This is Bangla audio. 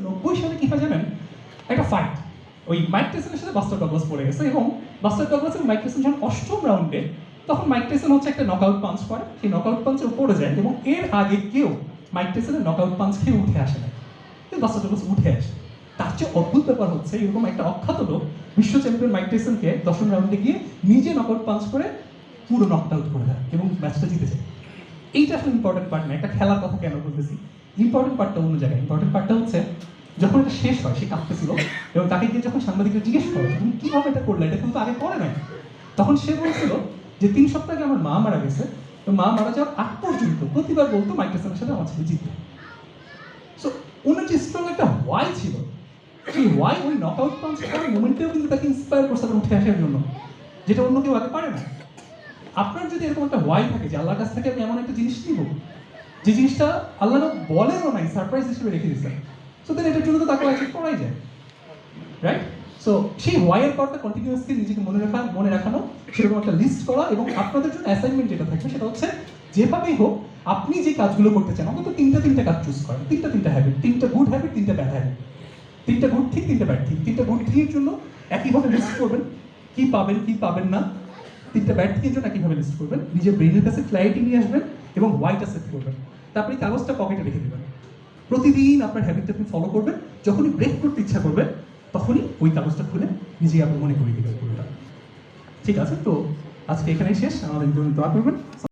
1990 সালে কি হয় জানেন, একটা ফাইট ওই মাইক টাইসনের সাথে বাস্টার ডগলাস পড়ে গেছে, এবং বাস্টার ডগলাস এবং মাইক টাইসন যখন 8ম রাউন্ডে, তখন মাইক টাইসন হচ্ছে একটা নকআউট পাঞ্চ করে, সেই নকআউট পাঞ্চে পড়ে যায়, এবং এর আগে কেউ মাইক টাইসনের নকআউট পাঞ্চ খেয়ে উঠে আসে না, কিন্তু বাস্টার ডগলাস উঠে আসে। তার চেয়ে অদ্ভুত ব্যাপার হচ্ছে এরকম একটা অখ্যাত লোক বিশ্ব চ্যাম্পিয়ন মাইক টাইসনকে 10ম রাউন্ডে গিয়ে নিজে নকআউট পাঞ্চ করে পুরো নকড আউট করে দেয় এবং ম্যাচটা জিতে যায়। এইটা আসলে ইম্পর্টেন্ট পার্ট না, একটা খেলার কথা কেন বলতেছি, ইম্পর্টেন্ট পার্টটা অন্য জায়গায়। ইম্পর্টেন্ট পার্টটা হচ্ছে যখন এটা শেষ হয়, সে কাঁপতেছিল, এবং তাকে গিয়ে যখন সাংবাদিকরা জিজ্ঞেস করে তুমি কীভাবে এটা করলে, এটা কিন্তু আগে করে নাই, তখন সে বলছিল যে 3 সপ্তাহ আগে আমার মা মারা গেছে, তো মা মারা যাওয়ার আগ পর্যন্ত প্রতিবার বলতো মাইক টাইসনের সাথে আমার ছেলে জিতবে। সো ওনার যে স্ট্রং একটা ওয়াই ছিল, সেই ওয়াই ওই নকআউট পাঞ্চ করার মোমেন্টেও কিন্তু তাকে ইন্সপায়ার করছে উঠে আসার জন্য, যেটা অন্য কেউ আগে পারে না। আপনার যদি এরকম একটা ওয়াই থাকে যে আল্লাহর কাছ থেকে আমি এমন একটা জিনিস নিব, যে জিনিসটা আল্লাহ বলেনও নাই, সারপ্রাইজ হিসেবে রেখে দিচ্ছেন, সো দেন এটার জন্য তো তাকে অ্যাচিভ করাই যায়, রাইট? সো সেই ওয়াইয়ের পরটা কন্টিনিউয়াসলি নিজেকে মনে রাখানো, সেরকম একটা লিস্ট করা, এবং আপনাদের জন্য অ্যাসাইনমেন্ট যেটা থাকবে সেটা হচ্ছে যেভাবেই হোক আপনি যে কাজগুলো করতে চান অন্তত 3টা কাজ চুজ করেন, 3টা হ্যাবিট, 3টা গুড হ্যাবিট, 3টা ব্যাড হ্যাবিট, 3টা গুড ঠিক, 3টা ব্যাড ঠিক। 3টা গুড থিংয়ের জন্য একইভাবে লিস্ট করবেন কি পাবেন কি পাবেন না, 3টা ব্যাড থিংয়ের জন্য একইভাবে লিস্ট করবেন, নিজের ব্রেনের কাছে ক্ল্যারিটি নিয়ে আসবেন এবং ওয়াইটা সেট করবেন, তারপরে কাগজটা পকেটে রেখে দেবেন। প্রতিদিন আপনার হ্যাবিটটা আপনি ফলো করবেন, যখনই ব্রেক করতে ইচ্ছা করবে তখনই ওই কাগজটা খুলে নিজেই আপনি মনে করিয়ে দেবেন পুরোটা। ঠিক আছে, তো আজকে এখানেই শেষ, আমাদের জন্য দোয়া করবেন।